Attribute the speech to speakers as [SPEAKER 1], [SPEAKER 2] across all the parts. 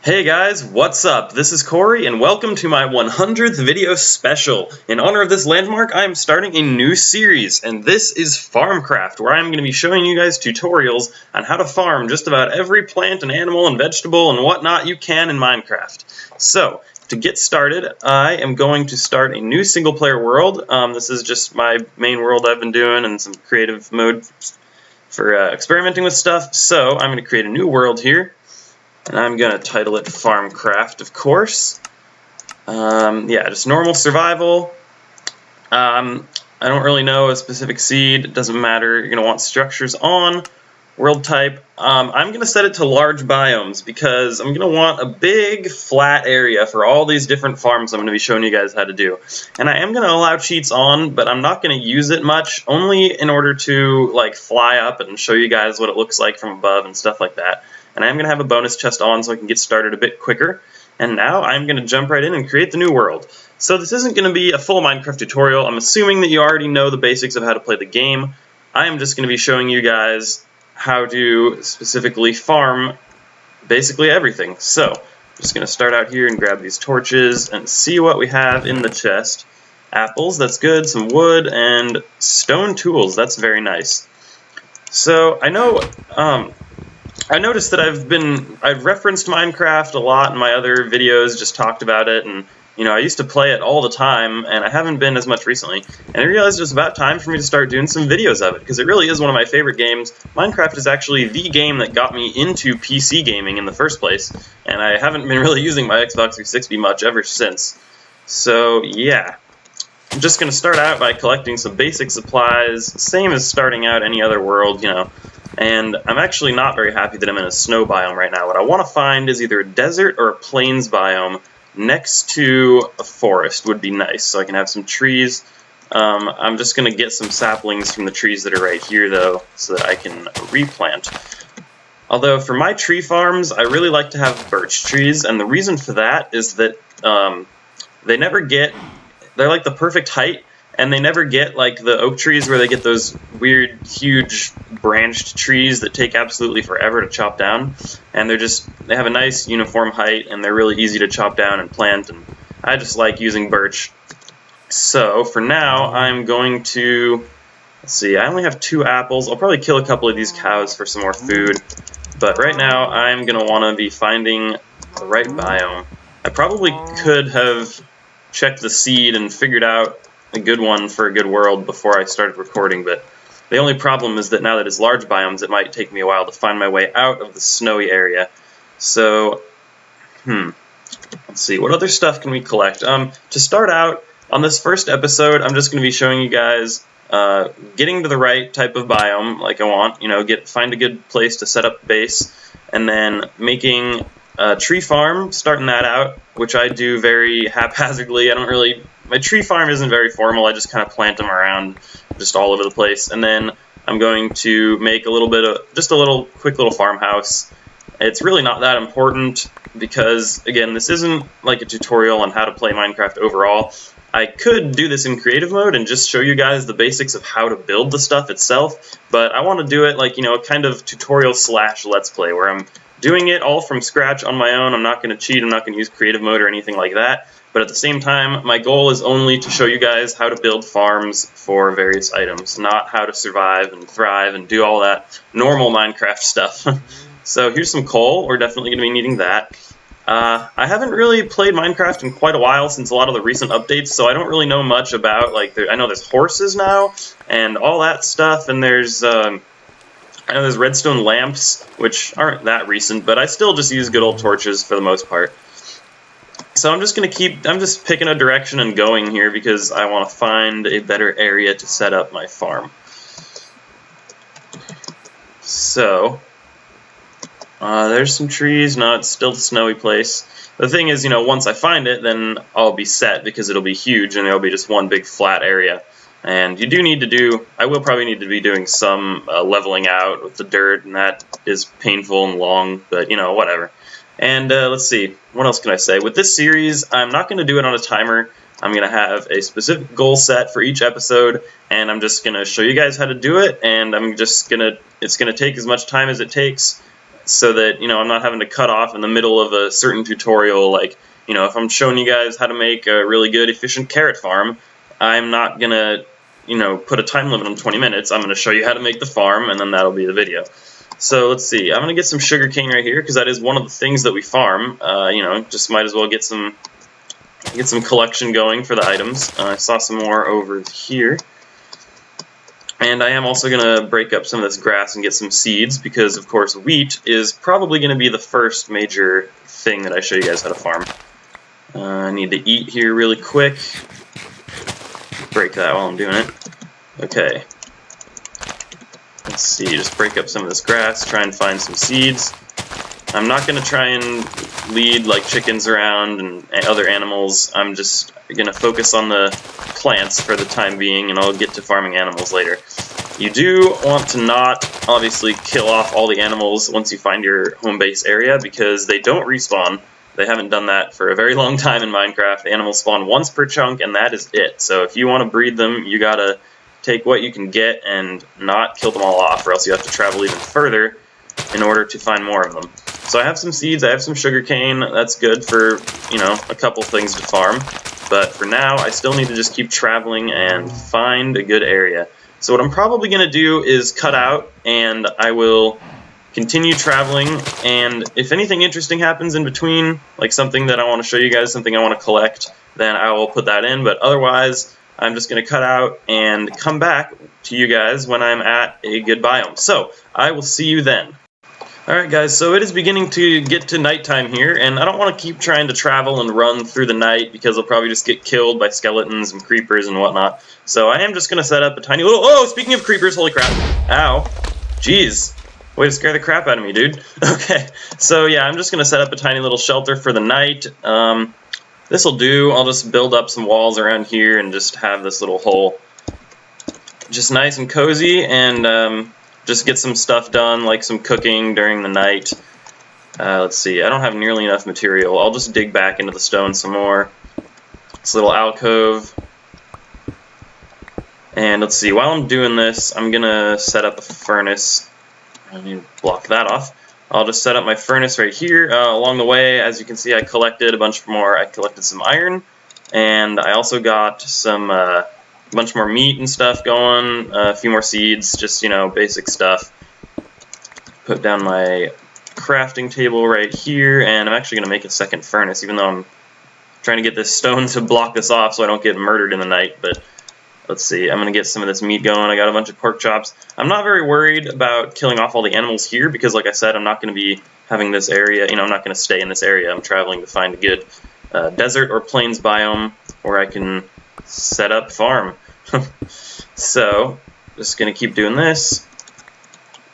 [SPEAKER 1] Hey guys, what's up? This is Corey, and welcome to my 100th video special. In honor of this landmark, I am starting a new series, and this is FarmCraft, where I'm going to be showing you guys tutorials on how to farm just about every plant and animal and vegetable and whatnot you can in Minecraft. So, to get started, I am going to start a new single-player world. This is just my main world I've been doing and some creative mode for experimenting with stuff. So, I'm going to create a new world here. And I'm going to title it FarmCraft, of course. Yeah, just normal survival. I don't really know a specific seed. It doesn't matter. You're going to want structures on. World type. I'm going to set it to large biomes because I'm going to want a big flat area for all these different farms I'm going to be showing you guys how to do. And I am going to allow cheats on, but I'm not going to use it much, only in order to like fly up and show you guys what it looks like from above and stuff like that. And I'm going to have a bonus chest on so I can get started a bit quicker. And now I'm going to jump right in and create the new world. So this isn't going to be a full Minecraft tutorial. I'm assuming that you already know the basics of how to play the game. I am just going to be showing you guys how to specifically farm basically everything. So I'm just going to start out here and grab these torches and see what we have in the chest. Apples, that's good. Some wood and stone tools. That's very nice. So I know... I noticed that I've referenced Minecraft a lot in my other videos, just talked about it, and you know, I used to play it all the time, and I haven't been as much recently, and I realized it was about time for me to start doing some videos of it, because it really is one of my favorite games. Minecraft is actually the game that got me into PC gaming in the first place, and I haven't been really using my Xbox 360 much ever since. So yeah, I'm just going to start out by collecting some basic supplies, same as starting out any other world, you know. And I'm actually not very happy that I'm in a snow biome right now. What I want to find is either a desert or a plains biome next to a forest would be nice, so I can have some trees. I'm just going to get some saplings from the trees that are right here, though, so that I can replant. Although for my tree farms, I really like to have birch trees, and the reason for that is that they're like the perfect height, and they never get like the oak trees where they get those weird, huge branched trees that take absolutely forever to chop down. And they have a nice uniform height, and they're really easy to chop down and plant, and I just like using birch. So for now, I'm going to, let's see, I only have 2 apples. I'll probably kill a couple of these cows for some more food. But right now, I'm going to want to be finding the right biome. I probably could have checked the seed and figured out a good one for a good world before I started recording, but the only problem is that now that it's large biomes, it might take me a while to find my way out of the snowy area. So, let's see, what other stuff can we collect? To start out, on this first episode, I'm just going to be showing you guys getting to the right type of biome like I want, you know, find a good place to set up base, and then making a tree farm, starting that out, which I do very haphazardly. My tree farm isn't very formal, I just kind of plant them around just all over the place, and then I'm going to make just a quick little farmhouse. It's really not that important because, again, this isn't like a tutorial on how to play Minecraft overall. I could do this in creative mode and just show you guys the basics of how to build the stuff itself, but I want to do it like, you know, a kind of tutorial / let's play where I'm doing it all from scratch on my own. I'm not going to cheat, I'm not going to use creative mode or anything like that. But at the same time, my goal is only to show you guys how to build farms for various items, not how to survive and thrive and do all that normal Minecraft stuff. So here's some coal. We're definitely going to be needing that. I haven't really played Minecraft in quite a while since a lot of the recent updates, so I don't really know much about, like, I know there's horses now and all that stuff, and I know there's redstone lamps, which aren't that recent, but I still just use good old torches for the most part. So I'm just picking a direction and going here because I want to find a better area to set up my farm. So, there's some trees. No, it's still a snowy place. The thing is, you know, once I find it, then I'll be set because it'll be huge and it'll be just one big flat area. And I will probably need to be doing some leveling out with the dirt, and that is painful and long, but, you know, whatever. And let's see, what else can I say? With this series, I'm not going to do it on a timer. I'm going to have a specific goal set for each episode, and I'm just going to show you guys how to do it, and it's going to take as much time as it takes. so that, you know, I'm not having to cut off in the middle of a certain tutorial. Like, you know, if I'm showing you guys how to make a really good efficient carrot farm, I'm not gonna, you know, put a time limit on 20 minutes. I'm gonna show you how to make the farm, and then that'll be the video. So let's see, I'm gonna get some sugarcane right here because that is one of the things that we farm. You know, just might as well get some collection going for the items. I saw some more over here. And I am also going to break up some of this grass and get some seeds because, of course, wheat is probably going to be the first major thing that I show you guys how to farm. I need to eat here really quick. Break that while I'm doing it. Okay. Let's see, just break up some of this grass, try and find some seeds. I'm not going to try and lead like chickens around and other animals. I'm just going to focus on the plants for the time being, and I'll get to farming animals later. You do want to not, obviously, kill off all the animals once you find your home base area, because they don't respawn. They haven't done that for a very long time in Minecraft. Animals spawn once per chunk, and that is it. So if you want to breed them, you gotta take what you can get and not kill them all off, or else you have to travel even further in order to find more of them. So I have some seeds, I have some sugarcane. That's good for, you know, a couple things to farm. But for now, I still need to just keep traveling and find a good area. So what I'm probably going to do is cut out, and I will continue traveling, and if anything interesting happens in between, like something that I want to show you guys, something I want to collect, then I will put that in. But otherwise, I'm just going to cut out and come back to you guys when I'm at a good biome. So I will see you then. Alright guys, so it is beginning to get to nighttime here, and I don't want to keep trying to travel and run through the night because I'll probably just get killed by skeletons and creepers and whatnot. So I am just going to set up a tiny little... Oh, speaking of creepers, holy crap. Ow. Jeez. Way to scare the crap out of me, dude. Okay, so yeah, I'm just going to set up a tiny little shelter for the night. This'll do. I'll just build up some walls around here and just have this little hole just nice and cozy, and just get some stuff done, like some cooking during the night. Let's see, I don't have nearly enough material. I'll just dig back into the stone some more. This little alcove. And let's see, while I'm doing this, I'm gonna set up a furnace. I need to block that off. I'll just set up my furnace right here. Along the way, as you can see, I collected a bunch more. I collected some iron, and I also got some bunch more meat and stuff going, a few more seeds, just, you know, basic stuff. Put down my crafting table right here, and I'm actually going to make a second furnace, even though I'm trying to get this stone to block this off so I don't get murdered in the night. But let's see, I'm going to get some of this meat going. I got a bunch of pork chops. I'm not very worried about killing off all the animals here because, like I said, I'm not going to be having this area, you know, I'm not going to stay in this area. I'm traveling to find a good desert or plains biome where I can set up farm. So, just gonna keep doing this.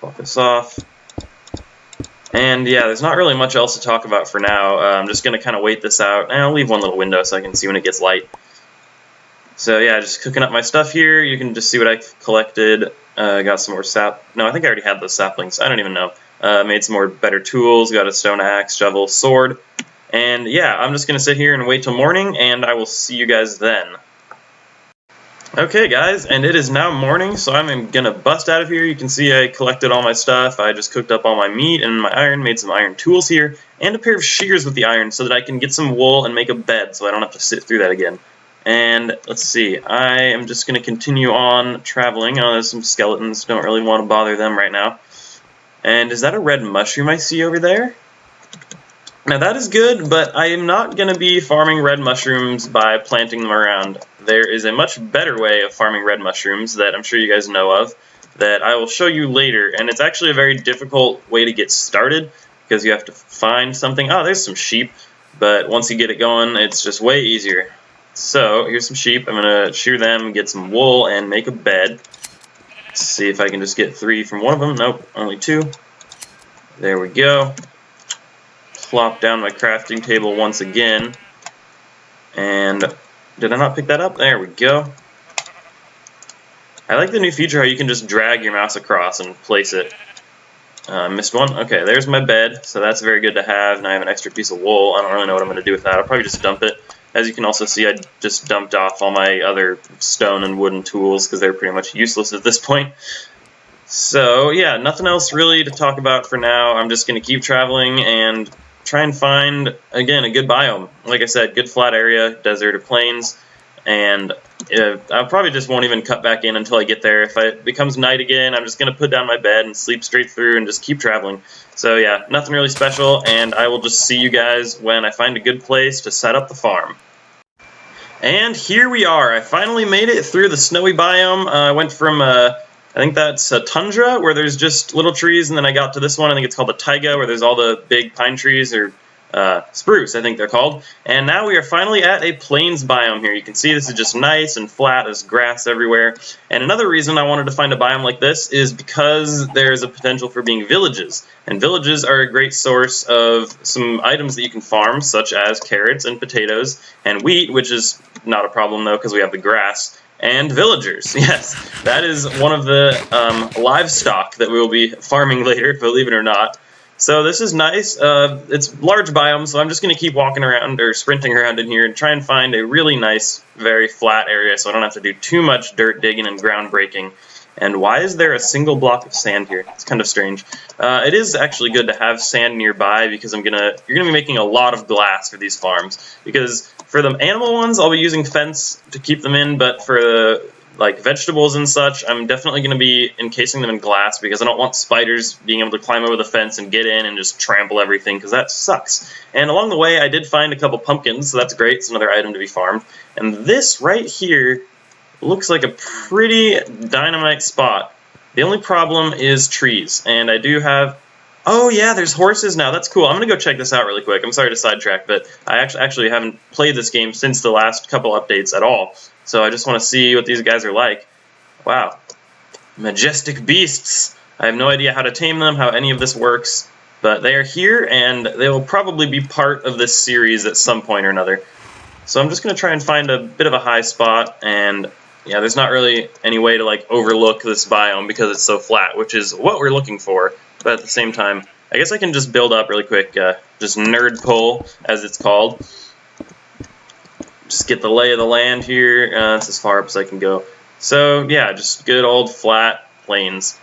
[SPEAKER 1] Block this off. And yeah, there's not really much else to talk about for now. I'm just gonna kind of wait this out, and I'll leave one little window so I can see when it gets light. So yeah, just cooking up my stuff here. You can just see what I collected. Got some more No, I think I already had those saplings. I don't even know. Made some more better tools. Got a stone axe, shovel, sword. And yeah, I'm just gonna sit here and wait till morning, and I will see you guys then. Okay guys, and it is now morning, so I'm gonna bust out of here. You can see I collected all my stuff. I just cooked up all my meat and my iron, made some iron tools here, and a pair of shears with the iron so that I can get some wool and make a bed so I don't have to sit through that again. And let's see, I am just gonna continue on traveling. Oh, there's some skeletons, don't really want to bother them right now. And is that a red mushroom I see over there? Now that is good, but I am not going to be farming red mushrooms by planting them around. There is a much better way of farming red mushrooms that I'm sure you guys know of that I will show you later, and it's actually a very difficult way to get started because you have to find something. Oh, there's some sheep, but once you get it going, it's just way easier. So here's some sheep. I'm going to shear them, get some wool, and make a bed. Let's see if I can just get 3 from one of them. Nope, only 2. There we go. Plop down my crafting table once again, and did I not pick that up? There we go. I like the new feature how you can just drag your mouse across and place it. Missed one. Okay, there's my bed, so that's very good to have, and I have an extra piece of wool. I don't really know what I'm going to do with that. I'll probably just dump it. As you can also see, I just dumped off all my other stone and wooden tools because they're pretty much useless at this point. So yeah, nothing else really to talk about for now. I'm just going to keep traveling and try and find, again, a good biome. Like I said, good flat area, desert or plains, and I probably just won't even cut back in until I get there. If it becomes night again, I'm just going to put down my bed and sleep straight through and just keep traveling. So yeah, nothing really special, and I will just see you guys when I find a good place to set up the farm. And here we are. I finally made it through the snowy biome. I went from I think that's a tundra, where there's just little trees, and then I got to this one, I think it's called a taiga, where there's all the big pine trees, or spruce, I think they're called. And now we are finally at a plains biome here. You can see this is just nice and flat, there's grass everywhere. And another reason I wanted to find a biome like this is because there's a potential for being villages. And villages are a great source of some items that you can farm, such as carrots and potatoes, and wheat, which is not a problem though, because we have the grass. And villagers, yes, that is one of the livestock that we will be farming later, believe it or not. So this is nice. It's large biome, so I'm just going to keep walking around or sprinting around in here and try and find a really nice, very flat area so I don't have to do too much dirt digging and ground breaking. And why is there a single block of sand here? It's kind of strange. It is actually good to have sand nearby because you're gonna be making a lot of glass for these farms. Because for the animal ones, I'll be using fence to keep them in, but for the like vegetables and such, I'm definitely going to be encasing them in glass because I don't want spiders being able to climb over the fence and get in and just trample everything, because that sucks. And along the way, I did find a couple pumpkins, so that's great. It's another item to be farmed. And this right here looks like a pretty dynamite spot. The only problem is trees, and I do have... Oh yeah, there's horses now. That's cool. I'm going to go check this out really quick. I'm sorry to sidetrack, but I actually haven't played this game since the last couple updates at all. So I just want to see what these guys are like. Wow. Majestic beasts. I have no idea how to tame them, how any of this works, but they are here, and they will probably be part of this series at some point or another. So I'm just going to try and find a bit of a high spot, and yeah, there's not really any way to like overlook this biome because it's so flat, which is what we're looking for. But at the same time, I guess I can just build up really quick, just nerd pull, as it's called. Just get the lay of the land here. That's as far up as I can go. So yeah, just good old flat plains.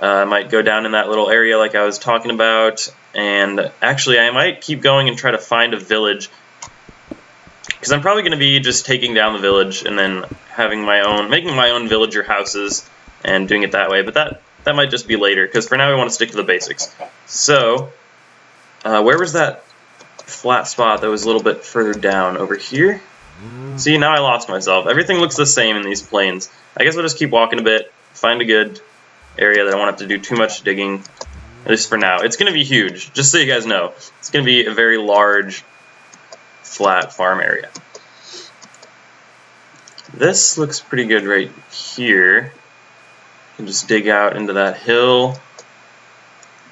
[SPEAKER 1] I might go down in that little area like I was talking about, and actually I might keep going and try to find a village, because I'm probably going to be just taking down the village and then having making my own villager houses and doing it that way. But that might just be later, because for now we want to stick to the basics. So, where was that flat spot that was a little bit further down? Over here? See, now I lost myself. Everything looks the same in these plains. I guess I'll just keep walking a bit, find a good area that I won't have to do too much digging, at least for now. It's going to be huge, just so you guys know. It's going to be a very large, flat farm area. This looks pretty good right here. You can just dig out into that hill.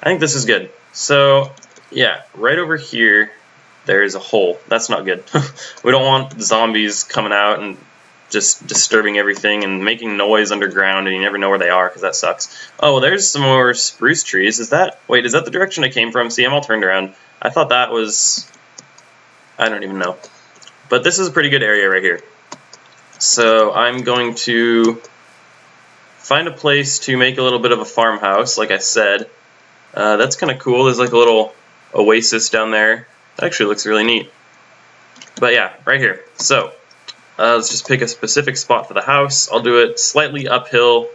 [SPEAKER 1] I think this is good. So, yeah, right over here, there is a hole. That's not good. We don't want zombies coming out and just disturbing everything and making noise underground, and you never know where they are, because that sucks. Oh, well, there's some more spruce trees. Wait, is that the direction I came from? See, I'm all turned around. I thought that was... I don't even know. But this is a pretty good area right here. So I'm going to find a place to make a little bit of a farmhouse, like I said. That's kind of cool. There's like a little oasis down there. That actually looks really neat. But yeah, right here. So let's just pick a specific spot for the house. I'll do it slightly uphill.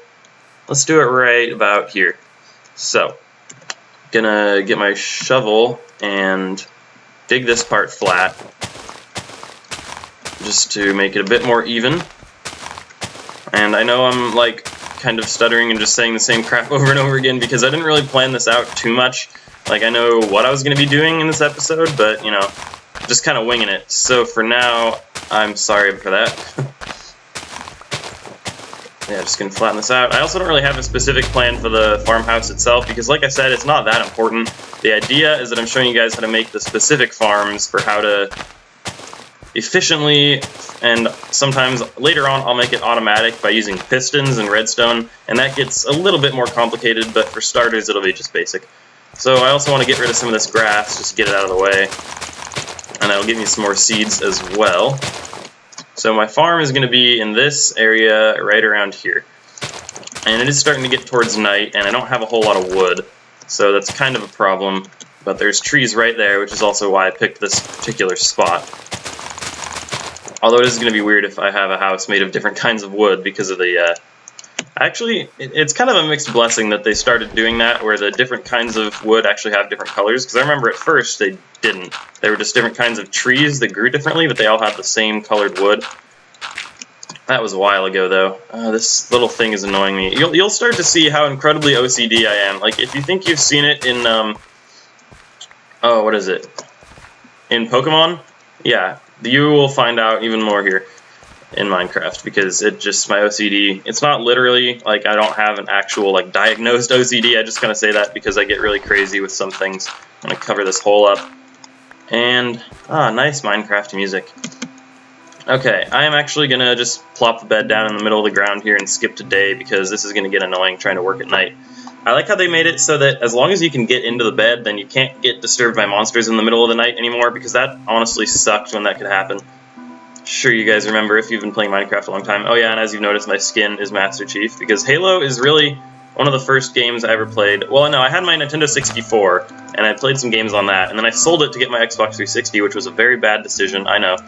[SPEAKER 1] Let's do it right about here. So, gonna get my shovel and dig this part flat, just to make it a bit more even. And I know I'm like kind of stuttering and just saying the same crap over and over again because I didn't really plan this out too much. Like, I know what I was going to be doing in this episode, but, you know, just kind of winging it. So for now, I'm sorry for that. Yeah, just going to flatten this out. I also don't really have a specific plan for the farmhouse itself because, like I said, it's not that important. The idea is that I'm showing you guys how to make the specific farms for how to efficiently, and sometimes later on I'll make it automatic by using pistons and redstone, and that gets a little bit more complicated, but for starters it'll be just basic. So I also want to get rid of some of this grass, just get it out of the way, and that'll give me some more seeds as well. So my farm is going to be in this area right around here. And it is starting to get towards night, and I don't have a whole lot of wood, so that's kind of a problem. But there's trees right there, which is also why I picked this particular spot. Although it is going to be weird if I have a house made of different kinds of wood because of the... Actually, it's kind of a mixed blessing that they started doing that, where the different kinds of wood actually have different colors, because I remember at first they didn't. They were just different kinds of trees that grew differently, but they all had the same colored wood. That was a while ago, though. This little thing is annoying me. You'll start to see how incredibly OCD I am. Like, if you think you've seen it in, oh, what is it? In Pokemon? Yeah, you will find out even more here in Minecraft, because it just, my OCD, it's not literally, like, I don't have an actual, like, diagnosed OCD, I just kind of say that because I get really crazy with some things. I'm going to cover this hole up. And, nice Minecraft music. Okay, I am actually going to just plop the bed down in the middle of the ground here and skip to day, because this is going to get annoying trying to work at night. I like how they made it so that as long as you can get into the bed, then you can't get disturbed by monsters in the middle of the night anymore, because that honestly sucked when that could happen. Sure, you guys remember if you've been playing Minecraft a long time. Oh yeah, and as you've noticed, my skin is Master Chief, because Halo is really one of the first games I ever played. Well, no, I had my Nintendo 64, and I played some games on that, and then I sold it to get my Xbox 360, which was a very bad decision, I know.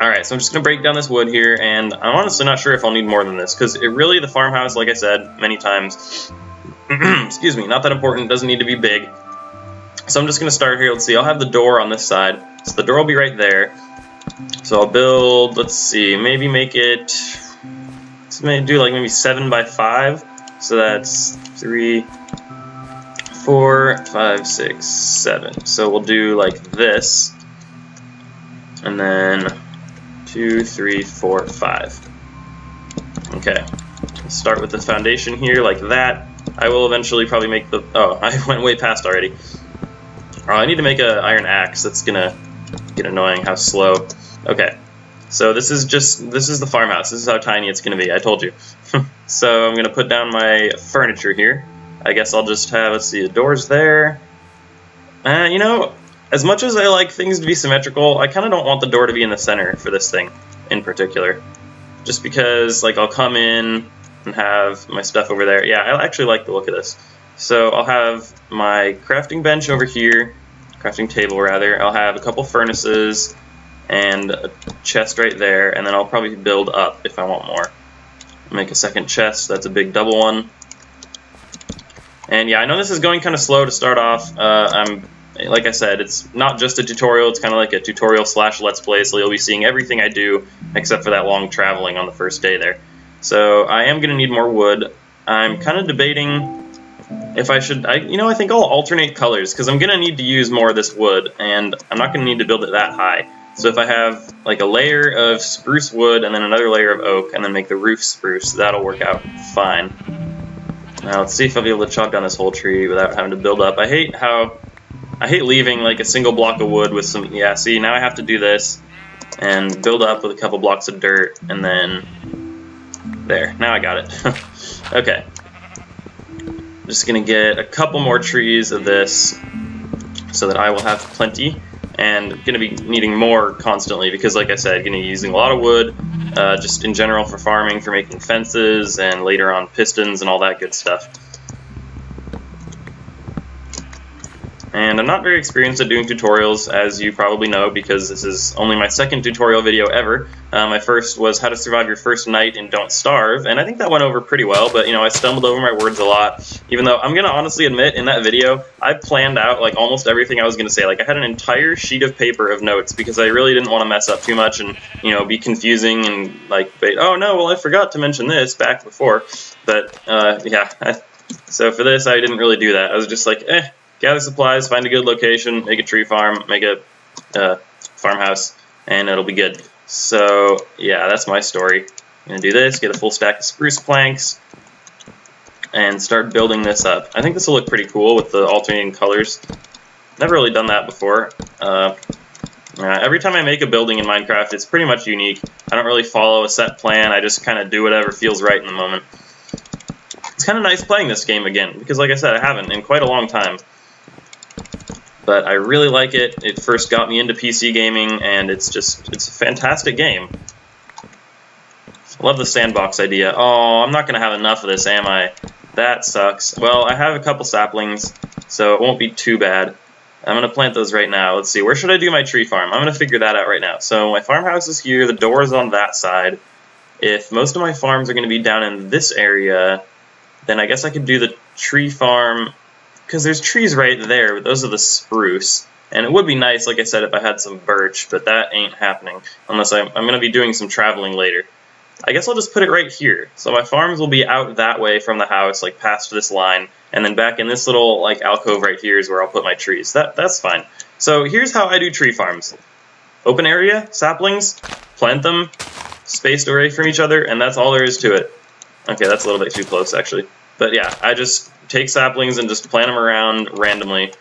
[SPEAKER 1] Alright, so I'm just going to break down this wood here, and I'm honestly not sure if I'll need more than this, because it really, the farmhouse, like I said many times, excuse me, not that important, doesn't need to be big. So I'm just going to start here. Let's see, I'll have the door on this side, so the door will be right there. So I'll build, let's see, maybe make it, let's do like maybe 7 by 5, so that's 3, 4, 5, 6, 7. So we'll do like this, and then 2, 3, 4, 5. Okay, let's start with the foundation here like that. I will eventually probably make the, oh, I went way past already. Oh, I need to make an iron axe. That's gonna get annoying how slow. Okay, so this is the farmhouse. This is how tiny it's gonna be, I told you. So I'm gonna put down my furniture here. I guess I'll just have, let's see, the doors there. You know, as much as I like things to be symmetrical, I kind of don't want the door to be in the center for this thing in particular. Just because, like, I'll come in and have my stuff over there. Yeah, I actually like the look of this. So I'll have my crafting bench over here, crafting table rather. I'll have a couple furnaces and a chest right there, and then I'll probably build up if I want more. Make a second chest, that's a big double one. And yeah, I know this is going kind of slow to start off. Like I said, it's not just a tutorial, it's kind of like a tutorial / let's play, so you'll be seeing everything I do except for that long traveling on the first day there. So I am going to need more wood. I'm kind of debating if I should, I think I'll alternate colors, because I'm going to need to use more of this wood, and I'm not going to need to build it that high. So if I have like a layer of spruce wood and then another layer of oak, and then make the roof spruce, that'll work out fine. Now let's see if I'll be able to chop down this whole tree without having to build up. I hate leaving like a single block of wood with some, yeah, see, now I have to do this and build up with a couple blocks of dirt, and then there, now I got it. Okay, just gonna get a couple more trees of this so that I will have plenty, and gonna be needing more constantly because, like I said, gonna be using a lot of wood just in general for farming, for making fences, and later on pistons and all that good stuff. And I'm not very experienced at doing tutorials, as you probably know, because this is only my second tutorial video ever. My first was how to survive your first night in Don't Starve, and I think that went over pretty well, but I stumbled over my words a lot, even though I'm going to honestly admit in that video, I planned out like almost everything I was going to say. Like I had an entire sheet of paper of notes because I really didn't want to mess up too much and, be confusing and like, oh no, well I forgot to mention this back before. But yeah, so for this I didn't really do that. I was just like, gather supplies, find a good location, make a tree farm, make a farmhouse, and it'll be good. So yeah, that's my story. I'm gonna do this, get a full stack of spruce planks, and start building this up. I think this will look pretty cool with the alternating colors. Never really done that before. Every time I make a building in Minecraft, it's pretty much unique. I don't really follow a set plan, I just kind of do whatever feels right in the moment. It's kind of nice playing this game again, because like I said, I haven't in quite a long time. But I really like it. It first got me into PC gaming, and it's a fantastic game. I love the sandbox idea. Oh, I'm not going to have enough of this, am I? That sucks. Well, I have a couple saplings, so it won't be too bad. I'm going to plant those right now. Let's see, where should I do my tree farm? I'm going to figure that out right now. So my farmhouse is here, the door is on that side. If most of my farms are going to be down in this area, then I guess I could do the tree farm, because there's trees right there, but those are the spruce. And it would be nice, like I said, if I had some birch, but that ain't happening, unless I'm going to be doing some traveling later. I guess I'll just put it right here. So my farms will be out that way from the house, like past this line, and then back in this little like alcove right here is where I'll put my trees. That's fine. So here's how I do tree farms. Open area, saplings, plant them, spaced away from each other, and that's all there is to it. Okay, that's a little bit too close actually. But yeah, I just take saplings and just plant them around randomly.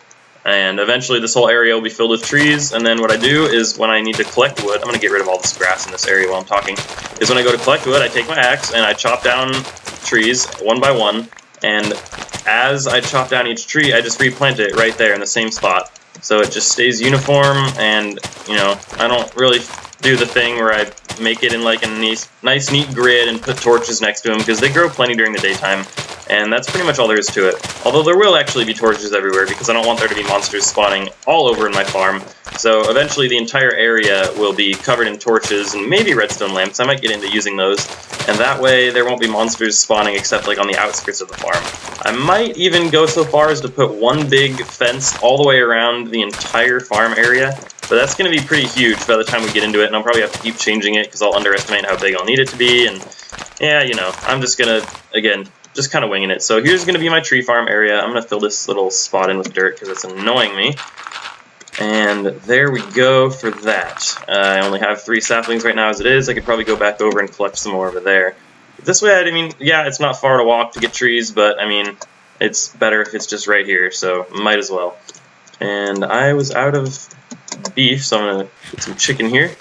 [SPEAKER 1] And eventually this whole area will be filled with trees, and then what I do is when I need to collect wood, I'm going to get rid of all this grass in this area while I'm talking, is when I go to collect wood, I take my axe and I chop down trees one by one, and as I chop down each tree, I just replant it right there in the same spot. So it just stays uniform, and, you know, I don't really do the thing where I make it in like a nice neat grid and put torches next to them, because they grow plenty during the daytime. And that's pretty much all there is to it. Although there will actually be torches everywhere because I don't want there to be monsters spawning all over in my farm. So eventually the entire area will be covered in torches and maybe redstone lamps. I might get into using those. And that way there won't be monsters spawning except like on the outskirts of the farm. I might even go so far as to put one big fence all the way around the entire farm area. But that's going to be pretty huge by the time we get into it, and I'll probably have to keep changing it because I'll underestimate how big I'll need it to be. And yeah, you know, I'm just going to, again, just kind of winging it. So here's going to be my tree farm area. I'm going to fill this little spot in with dirt because it's annoying me. And there we go for that. I only have 3 saplings right now as it is. I could probably go back over and collect some more over there. This way, I mean, yeah, it's not far to walk to get trees, but I mean, it's better if it's just right here, so might as well. And I was out of beef, so I'm going to get some chicken here.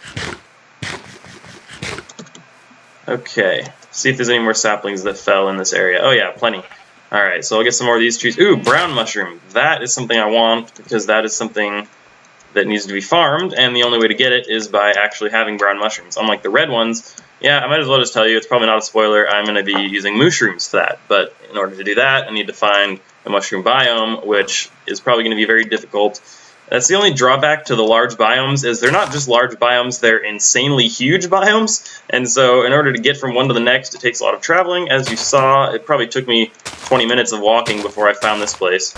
[SPEAKER 1] Okay. See if there's any more saplings that fell in this area. Oh yeah, plenty. Alright, so I'll get some more of these trees. Ooh, brown mushroom. That is something I want, because that is something that needs to be farmed, and the only way to get it is by actually having brown mushrooms. Unlike the red ones, yeah, I might as well just tell you, it's probably not a spoiler, I'm going to be using mushrooms for that. But in order to do that, I need to find a mushroom biome, which is probably going to be very difficult. That's the only drawback to the large biomes, is they're not just large biomes, they're insanely huge biomes, and so in order to get from one to the next, it takes a lot of traveling. As you saw, it probably took me 20 minutes of walking before I found this place.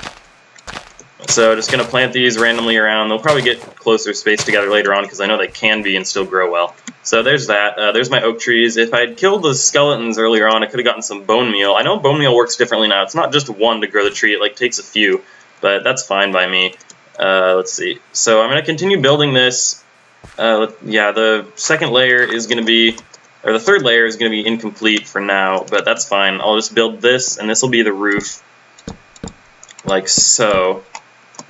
[SPEAKER 1] So just going to plant these randomly around. They'll probably get closer spaced together later on, because I know they can be and still grow well. So there's that. There's my oak trees. If I had killed the skeletons earlier on, I could have gotten some bone meal. I know bone meal works differently now. It's not just one to grow the tree, it like takes a few, but that's fine by me. Let's see. So I'm going to continue building this. Yeah, the second layer is going to be, or the third layer is going to be incomplete for now, but that's fine. I'll just build this, and this will be the roof, like so.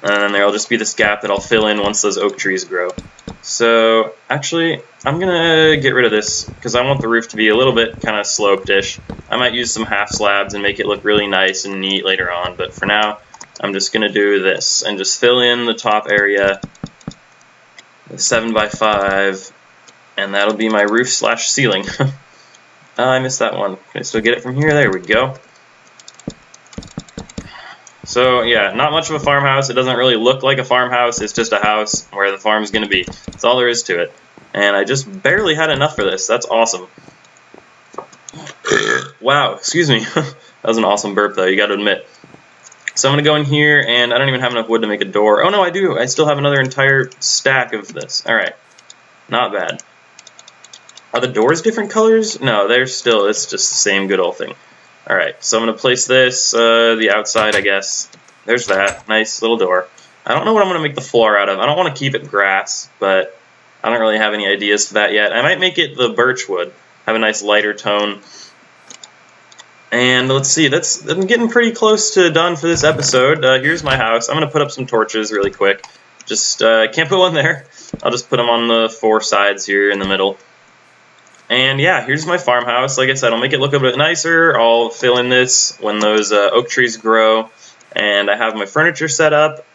[SPEAKER 1] And then there'll just be this gap that I'll fill in once those oak trees grow. So actually, I'm going to get rid of this, because I want the roof to be a little bit kind of sloped-ish. I might use some half slabs and make it look really nice and neat later on, but for now, I'm just going to do this and just fill in the top area, 7 by 5, and that'll be my roof slash ceiling. I missed that one. Can I still get it from here? There we go. So yeah, not much of a farmhouse. It doesn't really look like a farmhouse. It's just a house where the farm's going to be. That's all there is to it. And I just barely had enough for this. That's awesome. Wow, excuse me. That was an awesome burp though, you got to admit. So I'm going to go in here, and I don't even have enough wood to make a door. Oh no, I do. I still have another entire stack of this. Alright. Not bad. Are the doors different colors? No, they're still, it's just the same good old thing. Alright, so I'm going to place this, the outside, I guess. There's that. Nice little door. I don't know what I'm going to make the floor out of. I don't want to keep it grass, but I don't really have any ideas for that yet. I might make it the birch wood. Have a nice lighter tone. And let's see, I'm getting pretty close to done for this episode. Here's my house. I'm going to put up some torches really quick. Just can't put one there. I'll just put them on the 4 sides here in the middle. And yeah, here's my farmhouse. Like I said, I'll make it look a bit nicer. I'll fill in this when those oak trees grow. And I have my furniture set up.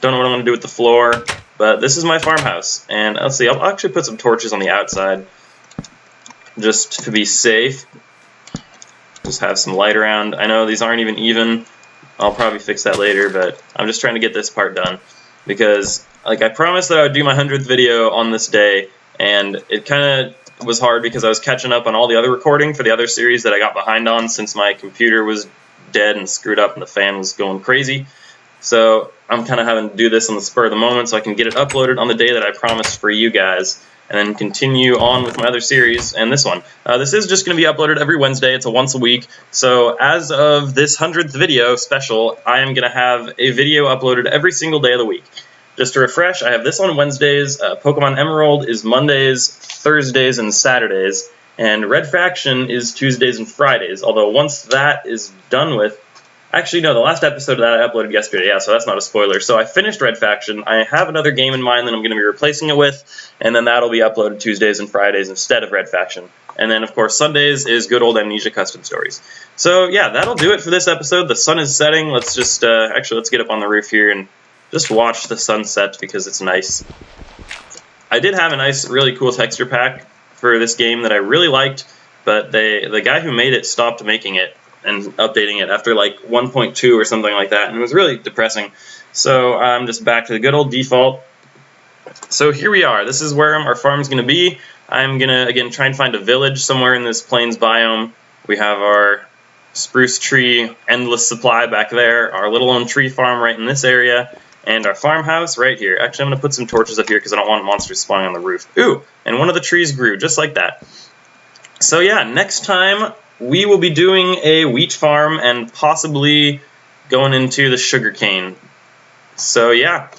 [SPEAKER 1] Don't know what I'm going to do with the floor, but this is my farmhouse. And let's see, I'll actually put some torches on the outside. just to be safe. Just have some light around. I know these aren't even. I'll probably fix that later, but I'm just trying to get this part done because, like, I promised that I would do my 100th video on this day, and it kind of was hard because I was catching up on all the other recording for the other series that I got behind on since my computer was dead and screwed up and the fan was going crazy. So I'm kind of having to do this on the spur of the moment so I can get it uploaded on the day that I promised for you guys, and then continue on with my other series and this one. This is just going to be uploaded every Wednesday. It's a once a week. So as of this 100th video special, I am going to have a video uploaded every single day of the week. Just to refresh, I have this on Wednesdays, Pokemon Emerald is Mondays, Thursdays, and Saturdays, and Red Faction is Tuesdays and Fridays, although once that is done with, actually, no, the last episode of that I uploaded yesterday, yeah, so that's not a spoiler. So I finished Red Faction. I have another game in mind that I'm going to be replacing it with, and then that'll be uploaded Tuesdays and Fridays instead of Red Faction. And then, of course, Sundays is good old Amnesia Custom Stories. So, yeah, that'll do it for this episode. The sun is setting. Let's just, actually, let's get up on the roof here and just watch the sunset because it's nice. I did have a nice, really cool texture pack for this game that I really liked, but the guy who made it stopped making it and updating it after like 1.2 or something like that, and it was really depressing. So I'm just back to the good old default. So here we are. This is where our farm's going to be. I'm going to, again, try and find a village somewhere in this plains biome. We have our spruce tree, endless supply back there, our little own tree farm right in this area, and our farmhouse right here. Actually, I'm going to put some torches up here because I don't want monsters spawning on the roof. Ooh, and one of the trees grew, just like that. So yeah, next time we will be doing a wheat farm and possibly going into the sugarcane. So yeah,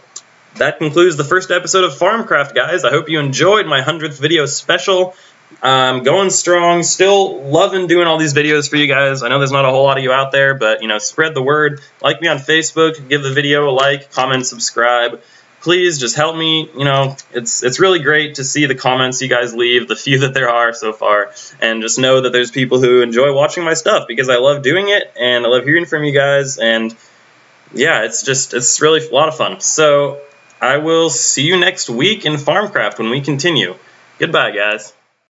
[SPEAKER 1] that concludes the first episode of FarmCraft, guys. I hope you enjoyed my 100th video special. Going strong, still loving doing all these videos for you guys. I know there's not a whole lot of you out there, but, you know, spread the word. Like me on Facebook, give the video a like, comment, subscribe. Please just help me. You know, it's really great to see the comments you guys leave, the few that there are so far, and just know that there's people who enjoy watching my stuff because I love doing it and I love hearing from you guys, and yeah, it's really a lot of fun. So I will see you next week in FarmCraft when we continue. Goodbye, guys.